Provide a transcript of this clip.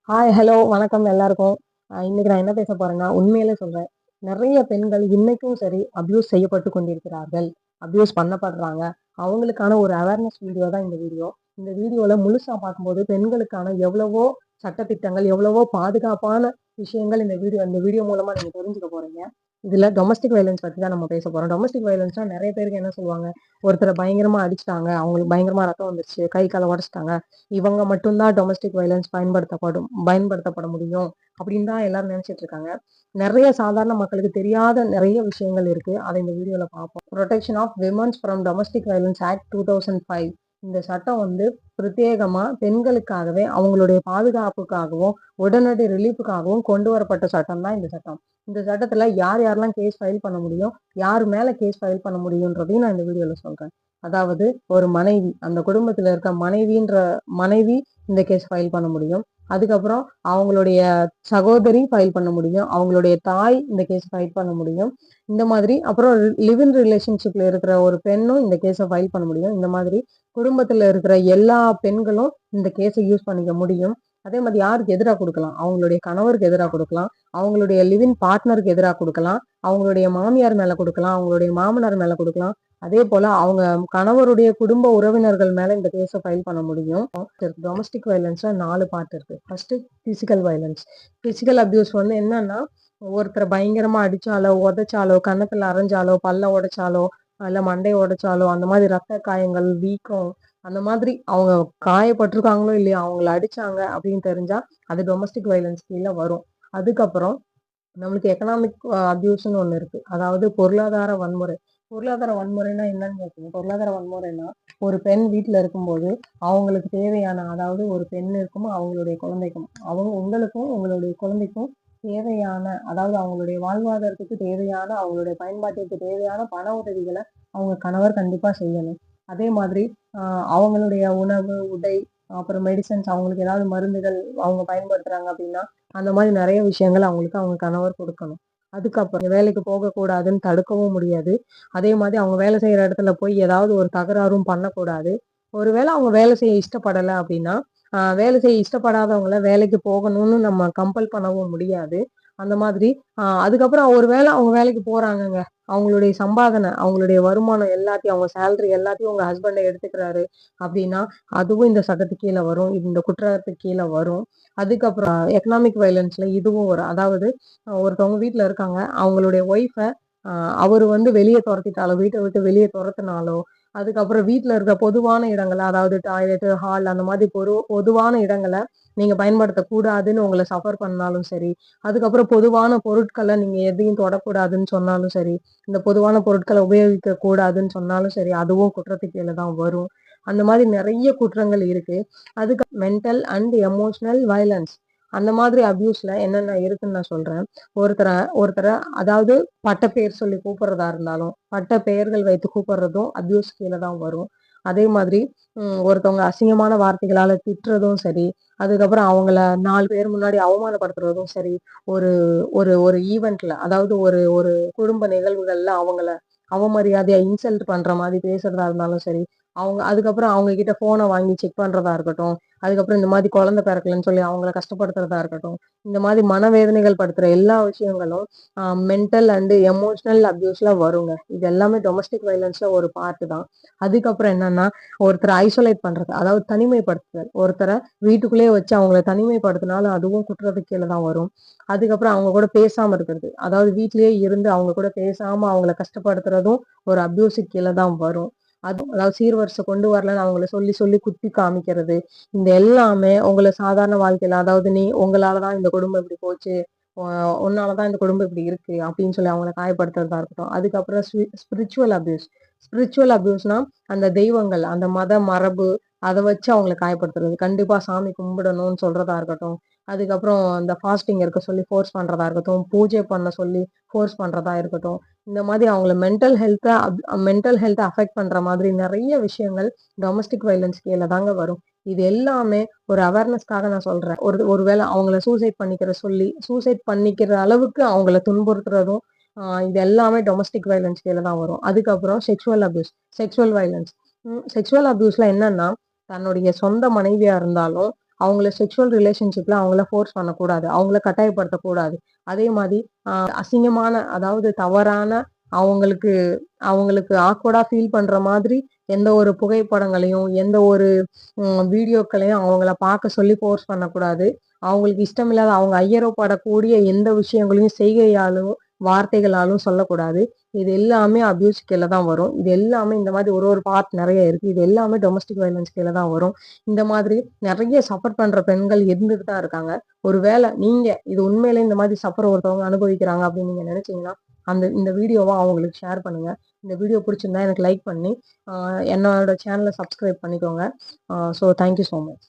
Hi, hello, வணக்கம் எல்லாருக்கும். இன்னைக்கு நான் என்ன பேச போறேன்னா, உண்மையிலே சொல்றேன். நெறைய பெண்கள் இன்னைக்கும் சரி அப்யூஸ் செய்யப்பட்டு கொண்டிருக்கிறார்கள். அப்யூஸ் பண்ணப்படுறாங்க. அவங்களுக்கான ஒரு அவேர்னஸ் வீடியோ தான் இந்த வீடியோ. இந்த வீடியோல முழுசா பார்க்கும்போது பெண்களுக்கான எவ்வளவோ சட்டதிட்டங்கள், எவ்வளவோ பாதுகாப்பான விஷயங்கள் இந்த வீடியோ மூலமா நீங்க தெரிஞ்சுக்க போறீங்க. இதுல டொமஸ்டிக் வயலன்ஸ் பத்தி தான் நம்ம பேச போறோம். டொமஸ்டிக் வயலன்ஸ்னா நெறைய பேருக்கு என்ன சொல்லுவாங்க, ஒருத்தர பயங்கரமா அடிச்சுட்டாங்க, அவங்களுக்கு பயங்கரமா ரத்தம் வந்துருச்சு, கை, கால உடைச்சுட்டாங்க. இவங்க மட்டும் தான் டொமஸ்டிக் வயலன்ஸ் பயன்படுத்தப்பட முடியும் அப்படின்னு தான் எல்லாரும் நினைச்சிட்டு இருக்காங்க. நிறைய சாதாரண மக்களுக்கு தெரியாத நிறைய விஷயங்கள் இருக்கு. அதை இந்த வீடியோல பார்ப்போம். Protection of women's from domestic violence act 2005. இந்த சட்டம் பிரத்யேகமா பெண்களுக்காகவே அவங்களுடைய பாதுகாப்புக்காகவும் உடனடி ரிலீஃபுக்காகவும் கொண்டு வரப்பட்ட சட்டம் தான் இந்த சட்டம். இந்த சட்டத்துல யார் யாரெல்லாம் கேஸ் ஃபைல் பண்ண முடியும், யார் மேல கேஸ் ஃபைல் பண்ண முடியும்ன்றதையும் நான் இந்த வீடியோல சொல்றேன். அதாவது ஒரு மனைவி, அந்த குடும்பத்துல இருக்க மனைவி இந்த கேஸ் ஃபைல் பண்ண முடியும். அதுக்கப்புறம் அவங்களுடைய சகோதரி ஃபைல் பண்ண முடியும். அவங்களுடைய தாய் இந்த கேஸ் ஃபைல் பண்ண முடியும். இந்த மாதிரி அப்புறம் லிவ் இன் ரிலேஷன்ஷிப்ல இருக்கிற ஒரு பெண்ணும் இந்த கேஸை ஃபைல் பண்ண முடியும். இந்த மாதிரி குடும்பத்துல இருக்கிற எல்லா பெண்களும் இந்த கேஸை யூஸ் பண்ணிக்க முடியும். அதே மாதிரி யாருக்கு எதிராக கொடுக்கலாம், அவங்களுடைய கணவருக்கு எதிராக கொடுக்கலாம், அவங்களுடைய லிவின் பார்ட்னருக்கு எதிராக கொடுக்கலாம், அவங்களுடைய மாமியார் மேல கொடுக்கலாம், அவங்களுடைய மாமனார் மேல கொடுக்கலாம். அதே போல அவங்க கணவருடைய குடும்ப உறவினர்கள் மேல இந்த கேஸை ஃபைல் பண்ண முடியும். டொமஸ்டிக் வயலன்ஸ்ல 4 பார்ட் இருக்கு. First physical violence. Physical abuse என்னன்னா, ஒருத்தரை பயங்கரமா அடிச்சாலோ, உதைச்சாலோ, கன்னத்துல அரைஞ்சாலோ, பல்ல உடைச்சாலோ, இல்ல மண்டையை உடைச்சாலோ, அந்த மாதிரி ரத்த காயங்கள், வீக்கம், அந்த மாதிரி அவங்க காயப்பட்டிருக்காங்களோ இல்லையோ அவங்கள அடிச்சாங்க அப்படின்னு தெரிஞ்சா அது டொமஸ்டிக் வயலன்ஸ் கீழே வரும். அதுக்கப்புறம் நம்மளுக்கு எக்கனாமிக் அபியூஸ்ன்னு ஒண்ணு இருக்கு. அதாவது பொருளாதார வன்முறை. பொருளாதார வன்முறைன்னா என்னன்னு கேட்குங்க. பொருளாதார வன்முறைன்னா ஒரு பெண் வீட்டுல இருக்கும்போது அவங்களுக்கு தேவையான, அதாவது ஒரு பெண் இருக்கும் அவங்களுடைய குழந்தைக்கும், உங்களுக்கும் உங்களுடைய குழந்தைக்கும் தேவையான, அதாவது அவங்களுடைய வாழ்வாதாரத்துக்கு தேவையான, அவங்களுடைய பயன்பாட்டிற்கு தேவையான பண உதவிகளை அவங்க கணவர் கண்டிப்பா செய்யணும். அதே மாதிரி அவங்களுடைய உணவு, உடை, அப்புறம் மெடிசன்ஸ், அவங்களுக்கு ஏதாவது மருந்துகள் அவங்க பயன்படுத்துறாங்க அப்படின்னா அந்த மாதிரி நிறைய விஷயங்கள் அவங்களுக்கு அவங்க கணவர் கொடுக்கணும். அதுக்கப்புறம் வேலைக்கு போகக்கூடாதுன்னு தடுக்கவும் முடியாது. அதே மாதிரி அவங்க வேலை செய்யற இடத்துல போய் ஏதாவது ஒரு தகராறும் பண்ணக்கூடாது. ஒருவேளை அவங்க வேலை செய்ய இஷ்டப்படலை அப்படின்னா வேலை செய்ய இஷ்டப்படாதவங்கள வேலைக்கு போகணும்னு நம்ம கம்பல் பண்ணவும் முடியாது. அந்த மாதிரி அதுக்கப்புறம் ஒருவேளை அவங்க வேலைக்கு போறாங்கங்க, அவங்களுடைய சம்பாதனை, அவங்களுடைய வருமானம் எல்லாத்தையும், அவங்க சேலரி எல்லாத்தையும் உங்க ஹஸ்பண்டை எடுத்துக்கிறாரு அப்படின்னா அதுவும் இந்த சட்டத்துக்கு கீழே வரும், இந்த குற்றத்துக்கு கீழே வரும். அதுக்கப்புறம் எக்கனாமிக் வயலன்ஸ்ல இதுவும் வரும். அதாவது ஒருத்தவங்க வீட்டுல இருக்காங்க, அவங்களுடைய ஒய்ஃபை அவரு வெளியே துரத்திட்டாலோ, வீட்டை விட்டு வெளியே துரத்தினாலோ, அதுக்கப்புறம் வீட்டுல இருக்க பொதுவான இடங்களை, அதாவது டாய்லெட், ஹால், அந்த மாதிரி பொதுவான இடங்களை நீங்க பயன்படுத்தக்கூடாதுன்னு உங்களை சஃபர் பண்ணாலும் சரி, அதுக்கப்புறம் பொதுவான பொருட்களை நீங்க எதையும் தொடக்கூடாதுன்னு சொன்னாலும் சரி, இந்த பொதுவான பொருட்களை உபயோகிக்க கூடாதுன்னு சொன்னாலும் சரி, அதுவும் குற்றத்துக்கு கீழே தான் வரும். அந்த மாதிரி நிறைய குற்றங்கள் இருக்கு. அதுக்கு மென்டல் அண்ட் எமோஷனல் வயலன்ஸ், அந்த மாதிரி அபியூஸ்ல என்னென்ன இருக்குன்னு நான் சொல்றேன். ஒருத்தரை ஒருத்தரை அதாவது பட்ட பெயர் சொல்லி கூப்பிடுறதா இருந்தாலும், பட்ட பெயர்கள் வைத்து கூப்பிடுறதும் அபியூஸ் கீழே தான் வரும். அதே மாதிரி ஒருத்தவங்க அசிங்கமான வார்த்தைகளால திட்டுறதும் சரி, அதுக்கப்புறம் அவங்கள 4 பேர் முன்னாடி அவமானப்படுத்துறதும் சரி, ஒரு ஒரு ஒரு ஈவெண்ட்ல, அதாவது ஒரு ஒரு குடும்ப நிகழ்வுகள்ல அவங்கள அவமரியாதையா இன்சல்ட் பண்ற மாதிரி பேசுறதா இருந்தாலும் சரி, அதுக்கப்புறம் அவங்க கிட்ட போனை வாங்கி செக் பண்றதா இருக்கட்டும், அதுக்கப்புறம் இந்த மாதிரி குழந்தை பிறக்கலன்னு சொல்லி அவங்கள கஷ்டப்படுத்துறதா இருக்கட்டும், இந்த மாதிரி மனவேதனைகள் படுத்துற எல்லா விஷயங்களும் மென்டல் அண்ட் எமோஷனல் அபியூஸ்ல வருங்க. இது எல்லாமே டொமஸ்டிக் வயலன்ஸ்ல ஒரு பார்ட் தான். அதுக்கப்புறம் என்னன்னா, ஒருத்தரை ஐசோலேட் பண்றது, அதாவது தனிமைப்படுத்துதல். ஒருத்தரை வீட்டுக்குள்ளேயே வச்சு அவங்கள தனிமைப்படுத்தினாலும் அதுவும் குற்றத்துக்கு கீழே தான் வரும். அதுக்கப்புறம் அவங்க கூட பேசாம இருக்கிறது, அதாவது வீட்லயே இருந்து அவங்க கூட பேசாம அவங்கள கஷ்டப்படுத்துறதும் ஒரு அபியூஸுக்கு கீழே தான் வரும். அதாவது சீர்வரிசை கொண்டு வரலன்னு அவங்கள சொல்லி சொல்லி குத்தி காமிக்கிறது. இந்த எல்லாமே உங்களை சாதாரண வாழ்க்கையில, அதாவது நீ உங்களாலதான் இந்த குடும்பம் இப்படி போச்சு, உன்னாலதான் இந்த குடும்பம் இப்படி இருக்கு அப்படின்னு சொல்லி அவங்களை காயப்படுத்துறதா இருக்கட்டும். அதுக்கப்புறம் ஸ்பிரிச்சுவல் அபியூஸ். ஸ்பிரிச்சுவல் அபியூஸ்னா அந்த தெய்வங்கள், அந்த மத மரபு, அதை வச்சு அவங்களை காயப்படுத்துறது. கண்டிப்பா சாமி கும்பிடணும்னு சொல்றதா இருக்கட்டும், அதுக்கப்புறம் இந்த ஃபாஸ்டிங் இருக்க சொல்லி ஃபோர்ஸ் பண்றதா இருக்கட்டும், பூஜை பண்ண சொல்லி ஃபோர்ஸ் பண்றதா இருக்கட்டும். இந்த மாதிரி அவங்கள மென்டல் ஹெல்த்தை அஃபெக்ட் பண்ற மாதிரி நிறைய விஷயங்கள் டொமஸ்டிக் வயலன்ஸ் கீழே தாங்க வரும். இது எல்லாமே ஒரு அவேர்னஸ்க்காக நான் சொல்றேன். ஒருவேளை அவங்கள சூசைட் பண்ணிக்கிற அளவுக்கு அவங்கள துன்புறுத்துறதும் இது எல்லாமே டொமஸ்டிக் வயலன்ஸ் கீழே தான் வரும். அதுக்கப்புறம் sexual abuse, sexual violence. Sexual அபியூஸ்ல என்னன்னா, தன்னுடைய சொந்த மனைவியா இருந்தாலும் அவங்கள செக்ஷுவல் ரிலேஷன்ஷிப்ல அவங்கள ஃபோர்ஸ் பண்ணக்கூடாது, அவங்கள கட்டாயப்படுத்தக்கூடாது. அதே மாதிரி அசிங்கமான, அதாவது தவறான, அவங்களுக்கு அவங்களுக்கு ஆக்வர்டா ஃபீல் பண்ற மாதிரி எந்த ஒரு புகைப்படங்களையும், எந்த ஒரு வீடியோக்களையும் அவங்கள பார்க்க சொல்லி ஃபோர்ஸ் பண்ணக்கூடாது. அவங்களுக்கு இஷ்டமில்லாத, அவங்க ஐயரப்படக்கூடிய எந்த விஷயங்களையும் செய்கையாலும், வார்த்தைகளாலும் சொல்லக்கூடாது. இது எல்லாமே அபியூஸ் கீழ தான் வரும். இது எல்லாமே இந்த மாதிரி ஒரு ஒரு பார்ட் நெறைய இருக்கு. இது எல்லாமே டொமஸ்டிக் வயலன்ஸ் கீழ தான் வரும். இந்த மாதிரி நெறைய சஃபர் பண்ற பெண்கள் இருந்துட்டு தான் இருக்காங்க. ஒருவேள நீங்க இது உண்மையிலே இந்த மாதிரி சஃபர் ஒருத்தவங்க அனுபவிக்கிறாங்க அப்படின்னு நீங்க நினைச்சீங்கன்னா, இந்த வீடியோவ அவங்களுக்கு ஷேர் பண்ணுங்க. இந்த வீடியோ பிடிச்சிருந்தா எனக்கு லைக் பண்ணி, என்னோட சேனல சப்ஸ்கிரைப் பண்ணிக்கோங்க. So thank you so much.